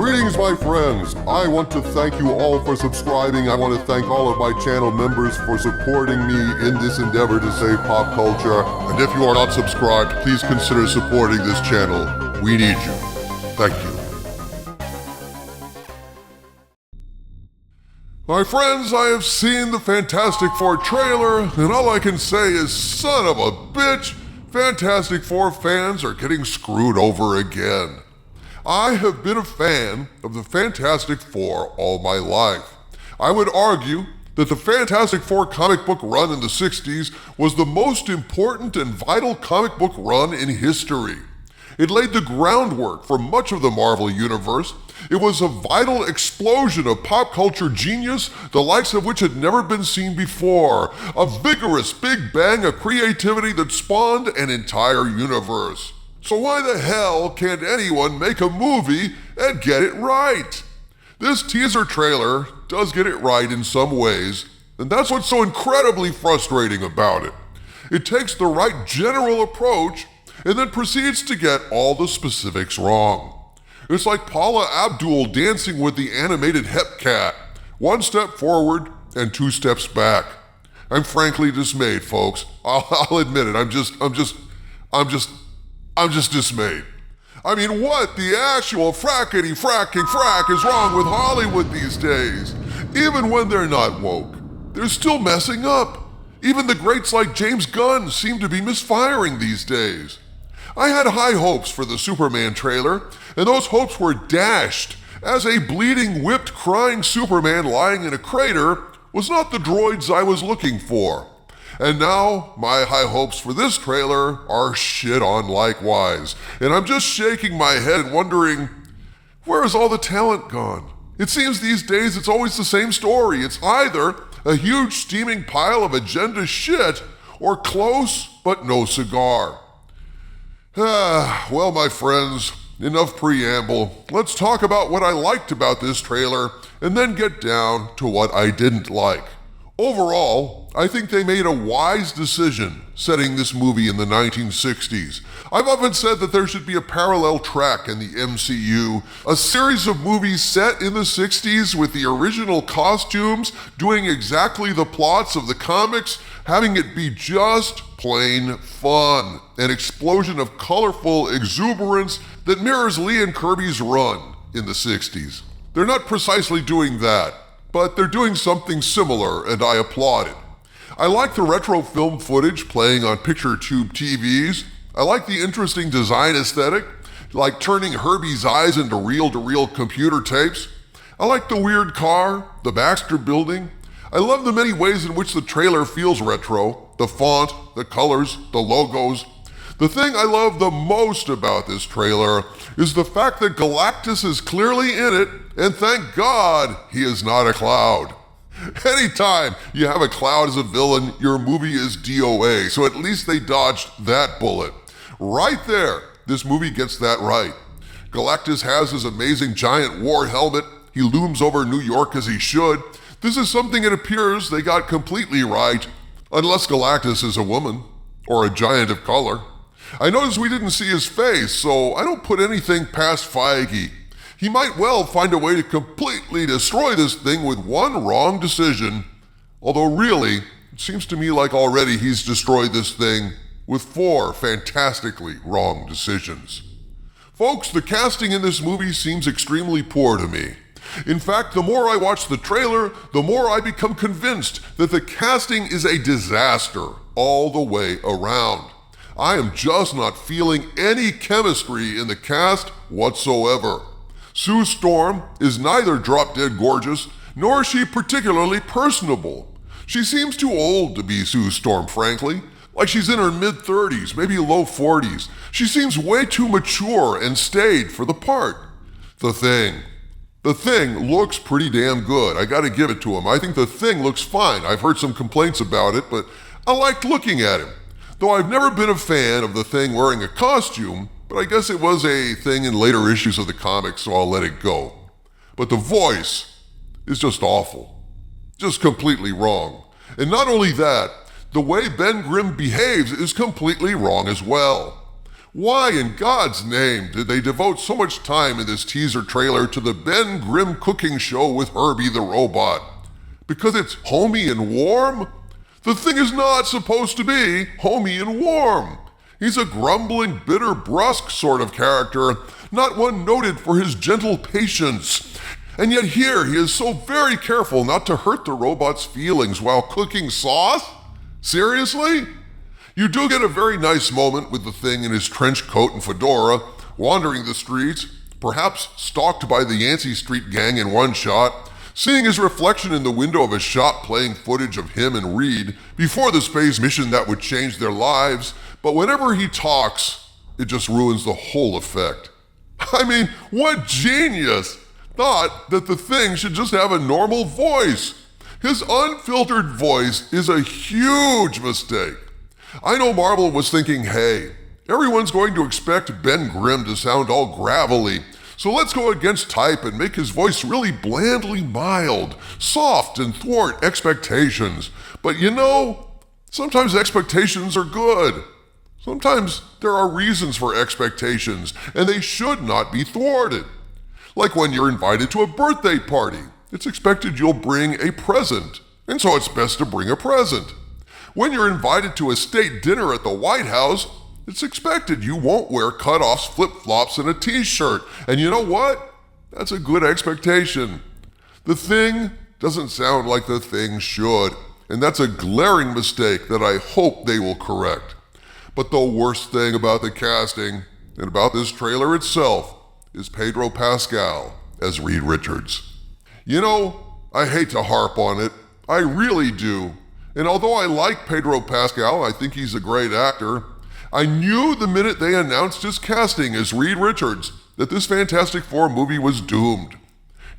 Greetings, my friends. I want to thank you all for subscribing. I want to thank all of my channel members for supporting me in this endeavor to save pop culture. And if you are not subscribed, please consider supporting this channel. We need you. Thank you. My friends, I have seen the Fantastic Four trailer, and all I can say is, son of a bitch, Fantastic Four fans are getting screwed over again. I have been a fan of the Fantastic Four all my life. I would argue that the Fantastic Four comic book run in the 60s was the most important and vital comic book run in history. It laid the groundwork for much of the Marvel Universe. It was a vital explosion of pop culture genius, the likes of which had never been seen before. A vigorous big bang of creativity that spawned an entire universe. So why the hell can't anyone make a movie and get it right? This teaser trailer does get it right in some ways, and that's what's so incredibly frustrating about it. It takes the right general approach and then proceeds to get all the specifics wrong. It's like Paula Abdul dancing with the animated Hepcat. 1 step forward and 2 steps back. I'm frankly dismayed, folks. I'll admit it. I'm just dismayed. I mean, what the actual fracking frack is wrong with Hollywood these days? Even when they're not woke, they're still messing up. Even the greats like James Gunn seem to be misfiring these days. I had high hopes for the Superman trailer, and those hopes were dashed as a bleeding, whipped, crying Superman lying in a crater was not the droids I was looking for. And now, my high hopes for this trailer are shit on likewise. And I'm just shaking my head and wondering, where is all the talent gone? It seems these days it's always the same story. It's either a huge steaming pile of agenda shit or close but no cigar. Well, my friends, enough preamble. Let's talk about what I liked about this trailer and then get down to what I didn't like. Overall, I think they made a wise decision setting this movie in the 1960s. I've often said that there should be a parallel track in the MCU, a series of movies set in the 60s with the original costumes, doing exactly the plots of the comics, having it be just plain fun, an explosion of colorful exuberance that mirrors Lee and Kirby's run in the 60s. They're not precisely doing that, but they're doing something similar, and I applaud it. I like the retro film footage playing on picture tube TVs. I like the interesting design aesthetic, like turning Herbie's eyes into reel-to-reel computer tapes. I like the weird car, the Baxter building. I love the many ways in which the trailer feels retro, the font, the colors, the logos. The thing I love the most about this trailer is the fact that Galactus is clearly in it, and thank God he is not a cloud. Anytime you have a cloud as a villain, your movie is DOA, so at least they dodged that bullet. Right there, this movie gets that right. Galactus has his amazing giant war helmet. He looms over New York as he should. This is something it appears they got completely right, unless Galactus is a woman, or a giant of color. I noticed we didn't see his face, so I don't put anything past Feige. He might well find a way to completely destroy this thing with one wrong decision. Although really, it seems to me like already he's destroyed this thing with 4 fantastically wrong decisions. Folks, the casting in this movie seems extremely poor to me. In fact, the more I watch the trailer, the more I become convinced that the casting is a disaster all the way around. I am just not feeling any chemistry in the cast whatsoever. Sue Storm is neither drop-dead gorgeous, nor is she particularly personable. She seems too old to be Sue Storm, frankly. Like she's in her mid-30s, maybe low 40s. She seems way too mature and staid for the part. The Thing looks pretty damn good. I gotta give it to him. I think The Thing looks fine. I've heard some complaints about it, but I liked looking at him. Though I've never been a fan of The Thing wearing a costume, but I guess it was a thing in later issues of the comics, so I'll let it go. But the voice is just awful. Just completely wrong. And not only that, the way Ben Grimm behaves is completely wrong as well. Why in God's name did they devote so much time in this teaser trailer to the Ben Grimm cooking show with Herbie the robot? Because it's homey and warm? The thing is not supposed to be homey and warm. He's a grumbling, bitter, brusque sort of character, not one noted for his gentle patience. And yet here he is so very careful not to hurt the robot's feelings while cooking sauce? Seriously? You do get a very nice moment with the thing in his trench coat and fedora, wandering the streets, perhaps stalked by the Yancey Street gang in one shot, seeing his reflection in the window of a shop playing footage of him and Reed before the space mission that would change their lives, but whenever he talks, it just ruins the whole effect. I mean, what genius thought that the thing should just have a normal voice? His unfiltered voice is a huge mistake. I know Marvel was thinking, hey, everyone's going to expect Ben Grimm to sound all gravelly, so let's go against type and make his voice really blandly mild, soft, and thwart expectations. But you know, sometimes expectations are good. Sometimes there are reasons for expectations, and they should not be thwarted. Like when you're invited to a birthday party, it's expected you'll bring a present, and so it's best to bring a present. When you're invited to a state dinner at the White House, it's expected you won't wear cutoffs, flip-flops, and a t-shirt. And you know what? That's a good expectation. The thing doesn't sound like the thing should, and that's a glaring mistake that I hope they will correct. But the worst thing about the casting, and about this trailer itself, is Pedro Pascal as Reed Richards. You know, I hate to harp on it. I really do. And although I like Pedro Pascal, I think he's a great actor, I knew the minute they announced his casting as Reed Richards that this Fantastic Four movie was doomed.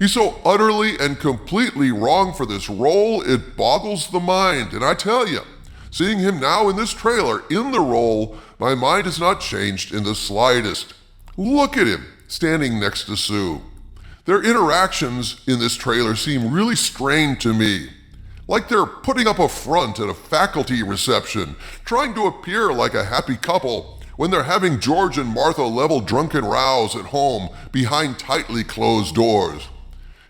He's so utterly and completely wrong for this role, it boggles the mind. And I tell you, seeing him now in this trailer, in the role, my mind has not changed in the slightest. Look at him, standing next to Sue. Their interactions in this trailer seem really strained to me. Like they're putting up a front at a faculty reception, trying to appear like a happy couple when they're having George and Martha level drunken rows at home behind tightly closed doors.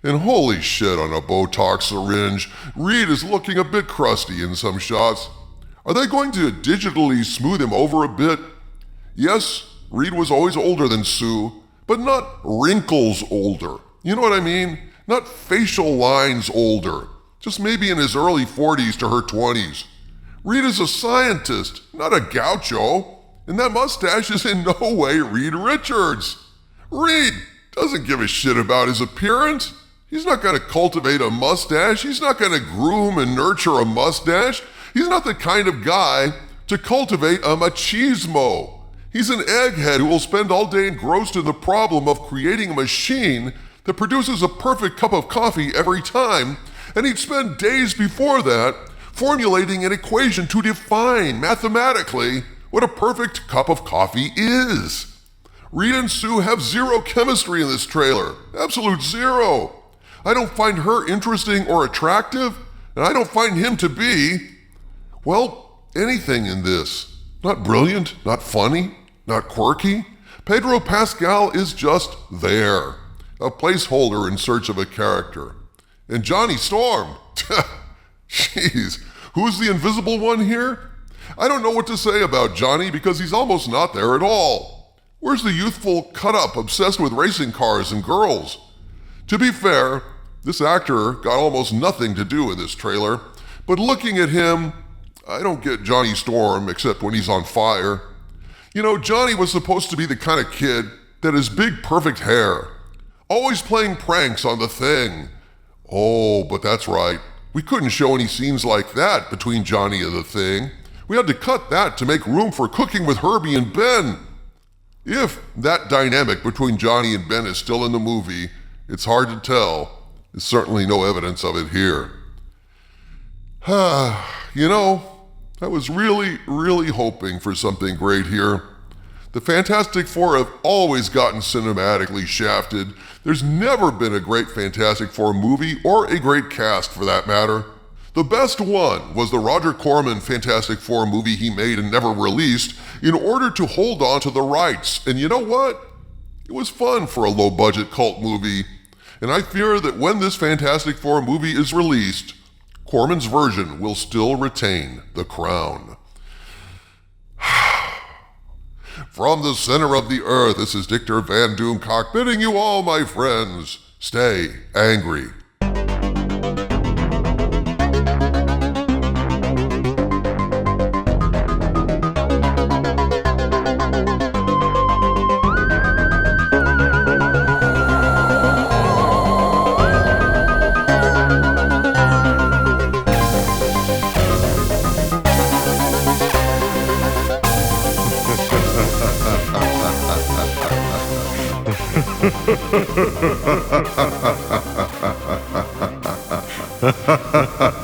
And holy shit on a Botox syringe, Reed is looking a bit crusty in some shots. Are they going to digitally smooth him over a bit? Yes, Reed was always older than Sue, but not wrinkles older. You know what I mean? Not facial lines older. Just maybe in his early 40s to her 20s. Reed is a scientist, not a gaucho, and that mustache is in no way Reed Richards. Reed doesn't give a shit about his appearance. He's not going to cultivate a mustache. He's not going to groom and nurture a mustache. He's not the kind of guy to cultivate a machismo. He's an egghead who will spend all day engrossed in the problem of creating a machine that produces a perfect cup of coffee every time, and he'd spend days before that formulating an equation to define mathematically what a perfect cup of coffee is. Reed and Sue have zero chemistry in this trailer. Absolute zero. I don't find her interesting or attractive, and I don't find him to be, well, anything in this. Not brilliant, not funny, not quirky. Pedro Pascal is just there, a placeholder in search of a character. And Johnny Storm, jeez, who's the invisible one here? I don't know what to say about Johnny because he's almost not there at all. Where's the youthful cut-up obsessed with racing cars and girls? To be fair, this actor got almost nothing to do in this trailer, but looking at him, I don't get Johnny Storm except when he's on fire. You know, Johnny was supposed to be the kind of kid that has big perfect hair, always playing pranks on the thing. Oh, but that's right. We couldn't show any scenes like that between Johnny and the thing. We had to cut that to make room for cooking with Herbie and Ben. If that dynamic between Johnny and Ben is still in the movie, it's hard to tell. There's certainly no evidence of it here. You know, I was really hoping for something great here. The Fantastic Four have always gotten cinematically shafted. There's never been a great Fantastic Four movie or a great cast for that matter. The best one was the Roger Corman Fantastic Four movie he made and never released in order to hold on to the rights. And you know what? It was fun for a low-budget cult movie. And I fear that when this Fantastic Four movie is released, Corman's version will still retain the crown. From the center of the earth, this is Dictor Van Doomcock bidding you all, my friends, stay angry. Ha ha ha ha ha ha ha ha ha ha.